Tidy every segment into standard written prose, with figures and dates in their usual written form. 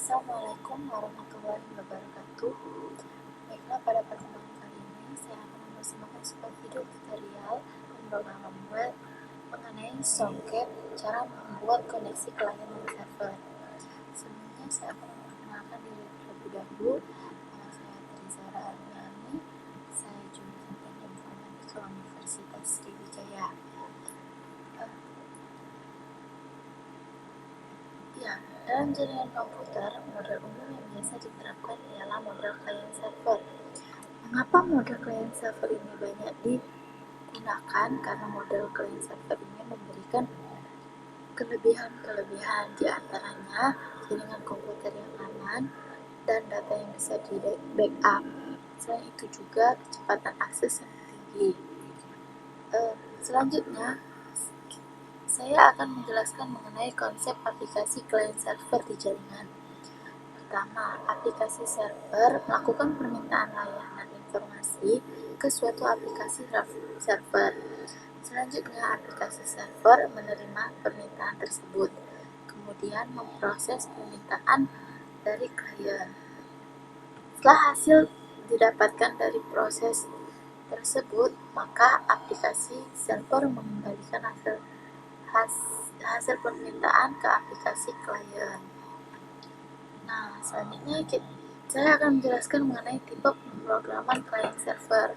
Assalamualaikum warahmatullahi wabarakatuh. Baiklah, pada pertemuan kali ini saya akan mempersembahkan sebuah video tutorial pemrograman web mengenai soket, cara membuat koneksi klien dan server. Sebelumnya saya akan memperkenalkan diri terlebih dahulu. Nama saya Trizara Armiani. Saya jurusan Teknik Informatika Universitas Sriwijaya. Dalam jaringan komputer, model umum yang biasa diterapkan ialah model client server. Mengapa model client server ini banyak digunakan? Karena model client server ini memberikan kelebihan-kelebihan, di antaranya jaringan komputer yang aman dan data yang bisa di-backup. Selain itu juga kecepatan akses yang tinggi. Selanjutnya, saya akan menjelaskan mengenai konsep aplikasi client server di jaringan. Pertama, aplikasi server melakukan permintaan layanan informasi ke suatu aplikasi server. Selanjutnya, aplikasi server menerima permintaan tersebut, kemudian memproses permintaan dari klien. Setelah hasil didapatkan dari proses tersebut, maka aplikasi server mengembalikan hasil permintaan ke aplikasi klien. Nah, selanjutnya saya akan menjelaskan mengenai tipe pemrograman client server.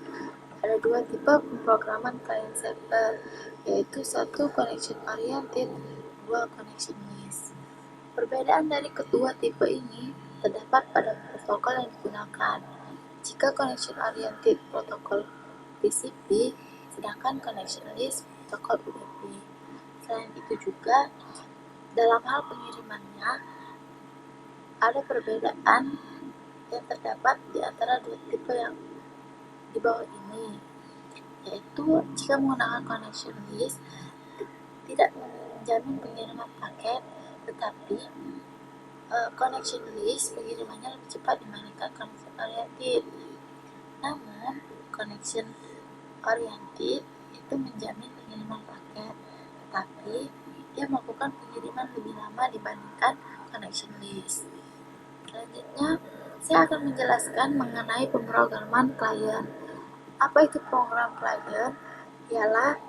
Ada dua tipe pemrograman client server, yaitu satu connection oriented, dua connection list. Perbedaan dari kedua tipe ini terdapat pada protokol yang digunakan. Jika connection oriented protokol TCP, sedangkan connection list protokol UDP. Selain itu juga, dalam hal pengirimannya, ada perbedaan yang terdapat di antara dua tipe yang di bawah ini, yaitu jika menggunakan connection list tidak menjamin pengiriman paket, tetapi connection list pengirimannya lebih cepat dibandingkan connection oriented. Namun connection oriented itu menjamin pengiriman paket, tetapi dia melakukan pengiriman lebih lama dibandingkan connection list. Selanjutnya, saya akan menjelaskan mengenai pemrograman klien. Apa itu program klien? Ialah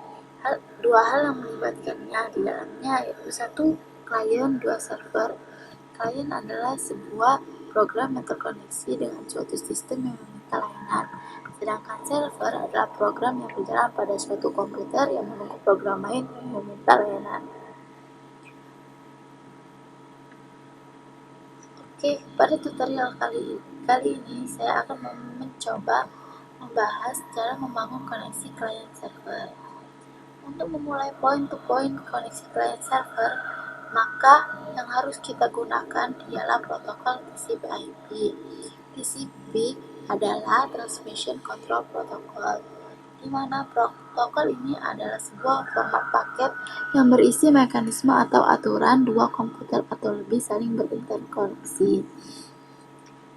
dua hal yang melibatkannya di dalamnya, yaitu satu klien, dua server. Klien adalah sebuah program yang terkoneksi dengan suatu sistem yang meminta layanan, sedangkan server adalah program yang berjalan pada suatu komputer yang menunggu program lain yang meminta layanan. Oke, pada tutorial kali ini saya akan mencoba membahas cara membangun koneksi client server. Untuk memulai point-to-point koneksi client server, maka yang harus kita gunakan ialah protokol TCP/IP. TCP adalah Transmission Control Protocol, di mana protokol ini adalah sebuah format paket yang berisi mekanisme atau aturan dua komputer atau lebih saling berinterkoneksi.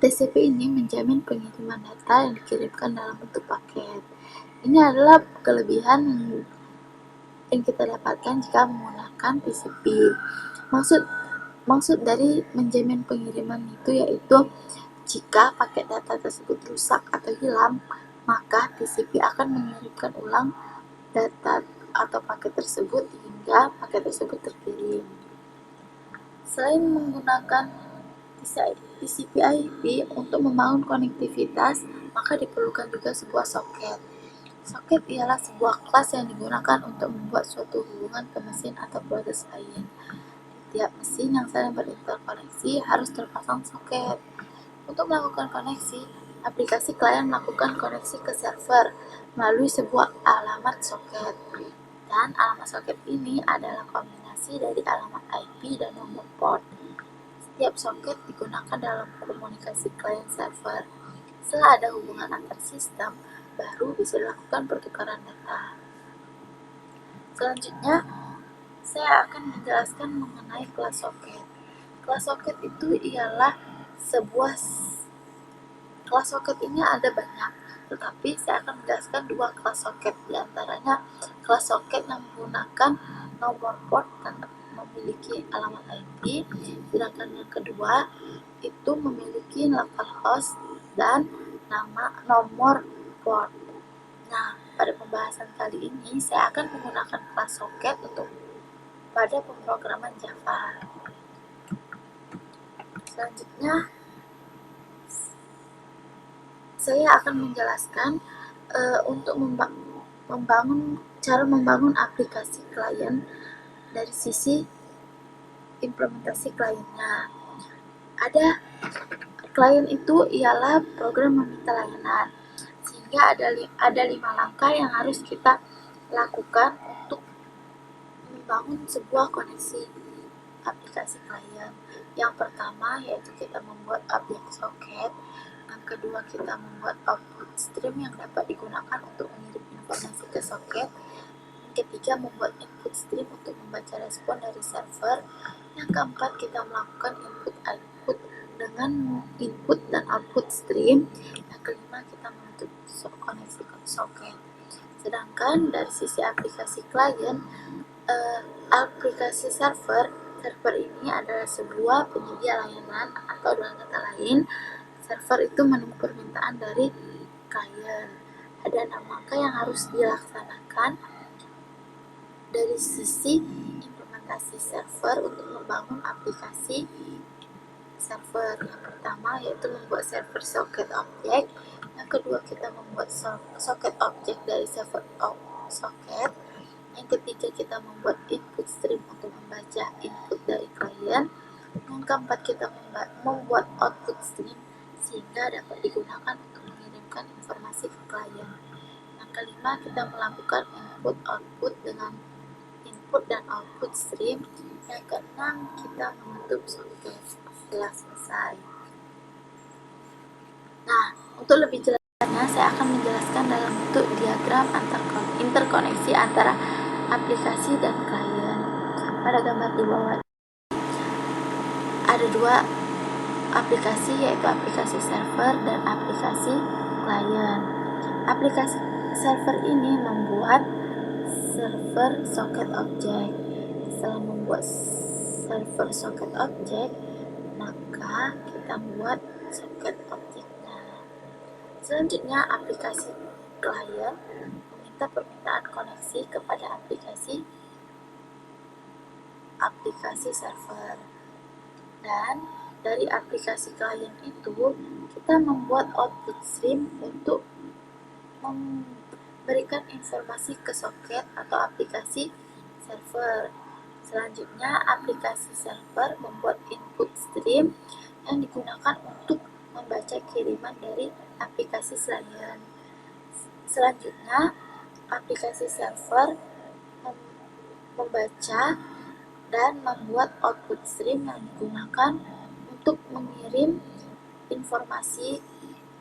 TCP ini menjamin pengiriman data yang dikirimkan dalam bentuk paket. Ini adalah kelebihan yang kita dapatkan jika menggunakan TCP. Maksud dari menjamin pengiriman itu yaitu jika paket data tersebut rusak atau hilang, maka TCP akan mengirimkan ulang data atau paket tersebut hingga paket tersebut terkirim. Selain menggunakan TCP/IP untuk membangun konektivitas, maka diperlukan juga sebuah soket. Soket ialah sebuah kelas yang digunakan untuk membuat suatu hubungan ke mesin atau proses lain. Tiap mesin yang saling berinterkoneksi harus terpasang soket. Untuk melakukan koneksi, aplikasi klien melakukan koneksi ke server melalui sebuah alamat soket. Dan alamat soket ini adalah kombinasi dari alamat IP dan nomor port. Setiap soket digunakan dalam komunikasi klien server. Setelah ada hubungan antar sistem, baru bisa dilakukan pertukaran data. Selanjutnya, saya akan menjelaskan mengenai kelas soket. Kelas soket itu ialah kelas soket ini ada banyak, tetapi saya akan menjelaskan dua kelas soket, di antaranya kelas soket yang menggunakan nomor port dan memiliki alamat IP, sedangkan yang kedua itu memiliki localhost dan nomor port. Nah, pada pembahasan kali ini saya akan menggunakan kelas socket untuk pada pemrograman Java. Selanjutnya, saya akan menjelaskan untuk cara membangun aplikasi klien dari sisi implementasi kliennya. Ada klien itu ialah program meminta layanan, sehingga ada 5 langkah yang harus kita lakukan untuk membangun sebuah koneksi aplikasi klien. Yang pertama yaitu kita membuat objek socket. Yang kedua, kita membuat output stream yang dapat digunakan untuk mengirim informasi ke socket. Yang ketiga, membuat input stream untuk membaca respon dari server. Yang keempat, kita melakukan input-output dengan input dan output stream. Yang kelima, kita membentuk koneksi ke socket. Sedangkan dari sisi aplikasi klien, aplikasi server ini adalah sebuah penyedia layanan, atau dengan kata lain, server itu menunggu permintaan dari klien. Ada 6 langkah yang harus dilaksanakan dari sisi implementasi server untuk membangun aplikasi server. Yang pertama yaitu membuat server socket object. Yang kedua, kita membuat socket object dari server socket. Yang ketiga, kita membuat input stream untuk membaca input dari klien. Yang keempat, kita membuat output stream sehingga dapat digunakan untuk mengirimkan informasi ke klien. Yang kelima, kita melakukan input-output dengan input dan output stream. Yang keenam, kita membentuk socket. Setelah selesai. Nah, untuk lebih jelasnya saya akan menjelaskan dalam bentuk diagram interkoneksi antara aplikasi dan klien. Pada gambar di bawah ada 2 aplikasi, yaitu aplikasi server dan aplikasi klien. Aplikasi server ini membuat server socket object. Setelah membuat server socket object, maka kita buat socket objectnya. Selanjutnya, aplikasi klien meminta permintaan koneksi kepada aplikasi server, dan dari aplikasi klien itu kita membuat output stream untuk memberikan informasi ke socket atau aplikasi server. Selanjutnya, aplikasi server membuat input stream yang digunakan untuk membaca kiriman dari aplikasi klien. Selanjutnya, aplikasi server membaca dan membuat output stream yang digunakan untuk mengirim informasi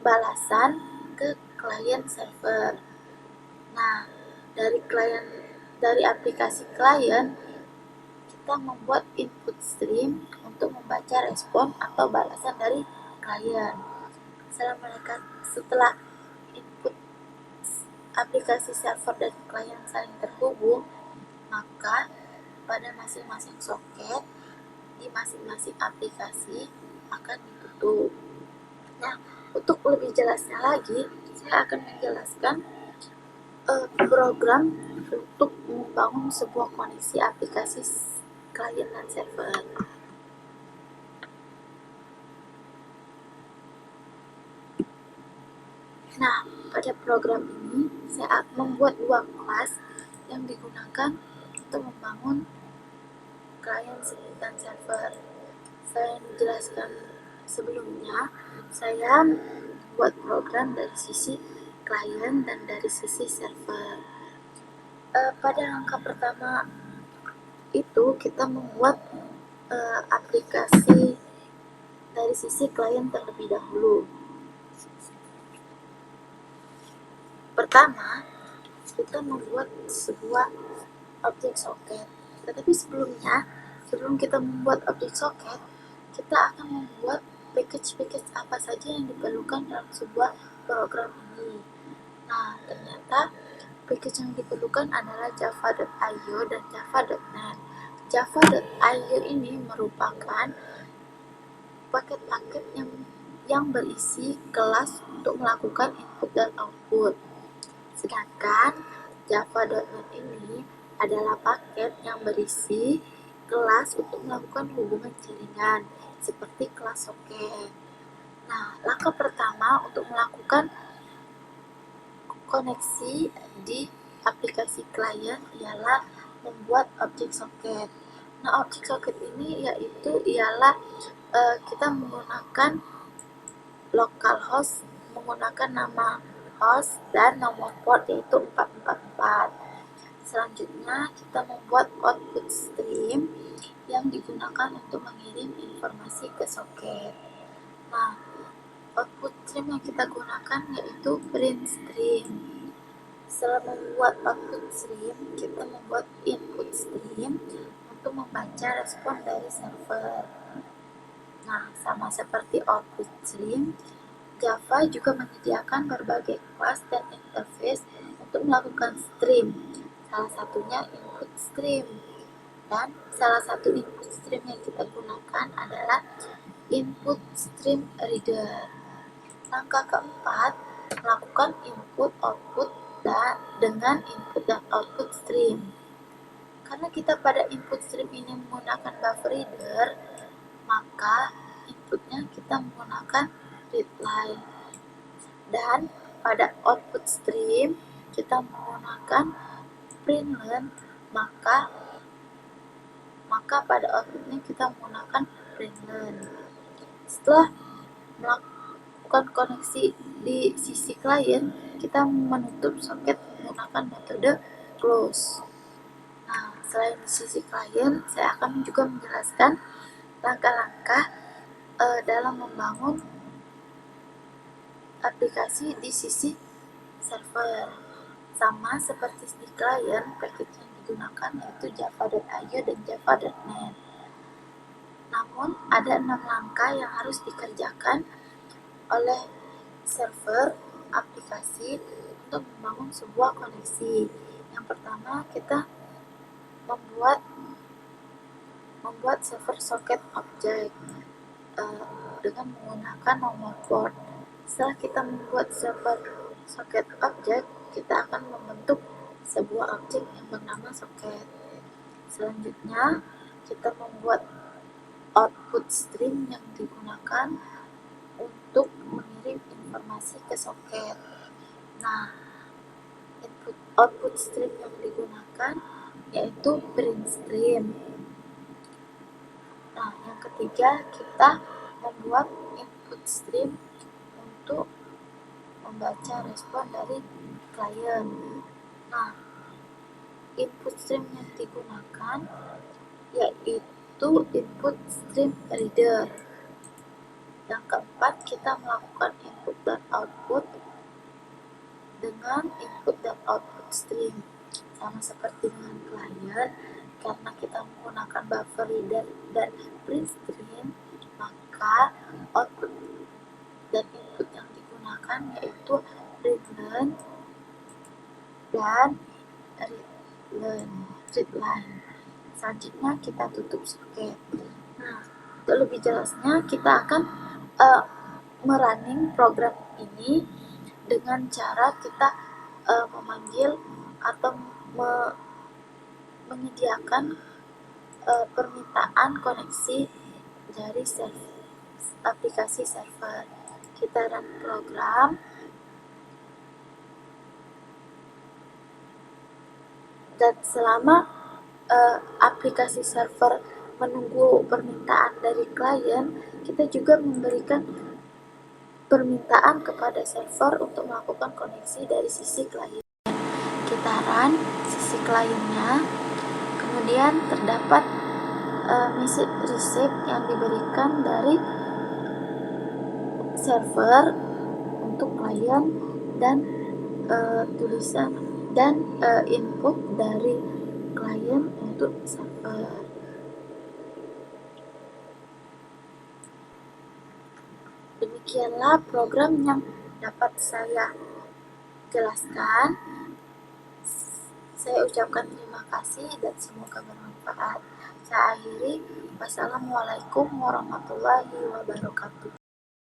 balasan ke klien server. Nah, dari aplikasi klien kita membuat input stream untuk membaca respon atau balasan dari klien. Setelah input aplikasi server dan klien saling terhubung, maka pada masing-masing socket di masing-masing aplikasi akan ditutup. Nah, untuk lebih jelasnya lagi, saya akan menjelaskan program untuk membangun sebuah koneksi aplikasi klien dan server. Nah, pada program ini saya membuat 2 kelas yang digunakan untuk membangun klien dan server. Saya menjelaskan sebelumnya, saya buat program dari sisi klien dan dari sisi server. Pada langkah pertama itu kita membuat aplikasi dari sisi klien terlebih dahulu. Pertama, kita membuat sebuah objek socket. Tetapi sebelum kita membuat objek socket, kita akan membuat package-package apa saja yang diperlukan dalam sebuah program ini. Nah, ternyata package yang diperlukan adalah java.io dan java.net. Java.io ini merupakan paket-paket yang berisi kelas untuk melakukan input dan output. Sedangkan Java.net ini adalah paket yang berisi kelas untuk melakukan hubungan jaringan seperti kelas soket. Nah, langkah pertama untuk melakukan koneksi di aplikasi klien ialah membuat objek soket. Nah, objek soket ini ialah kita menggunakan localhost, menggunakan nama host dan nomor port yaitu 444. Selanjutnya kita membuat output stream yang digunakan untuk mengirim informasi ke soket. Nah, output stream yang kita gunakan yaitu print stream. Setelah membuat output stream, kita membuat input stream untuk membaca respon dari server. Nah, sama seperti output stream, Java juga menyediakan berbagai kelas dan interface untuk melakukan stream. Salah satunya input stream. Dan salah satu input stream yang kita gunakan adalah input stream reader. Langkah keempat, melakukan input output dengan input dan output stream. Karena kita pada input stream ini menggunakan buffer reader, maka inputnya kita menggunakan readline. Dan pada output stream kita menggunakan println, maka pada outputnya kita menggunakan println. Setelah melakukan koneksi di sisi klien, kita menutup soket menggunakan metode close. Nah, selain di sisi klien, saya akan juga menjelaskan langkah-langkah dalam membangun aplikasi di sisi server. Sama seperti di klien, package yang digunakan yaitu Java.io dan Java.net. Namun, ada 6 langkah yang harus dikerjakan oleh server aplikasi untuk membangun sebuah koneksi. Yang pertama, kita membuat server socket object dengan menggunakan nomor port. Setelah kita membuat server socket object, kita akan membentuk sebuah objek yang bernama socket. Selanjutnya, kita membuat output stream yang digunakan untuk mengirim informasi ke soket. Nah, output stream yang digunakan yaitu print stream. Nah, yang ketiga, kita membuat input stream untuk membaca respon dari klien. Nah, input stream yang digunakan yaitu input stream reader. Yang keempat, kita melakukan input dan output dengan input dan output stream. Sama seperti dengan klien, karena kita menggunakan buffer reader dan print stream, maka output dan input yang digunakan yaitu println dan readline. Selanjutnya kita tutup soket. Nah, untuk lebih jelasnya kita akan merunning program ini dengan cara kita memanggil atau menyediakan permintaan koneksi dari aplikasi server. Kita run program dan selama aplikasi server menunggu permintaan dari klien, kita juga memberikan permintaan kepada server untuk melakukan koneksi dari sisi klien. Kita run sisi kliennya, kemudian terdapat message receipt yang diberikan dari server untuk klien dan tulisan dan input dari klien untuk server. Demikianlah program yang dapat saya jelaskan. Saya ucapkan terima kasih dan semoga bermanfaat. Saya akhiri. Wassalamualaikum warahmatullahi wabarakatuh.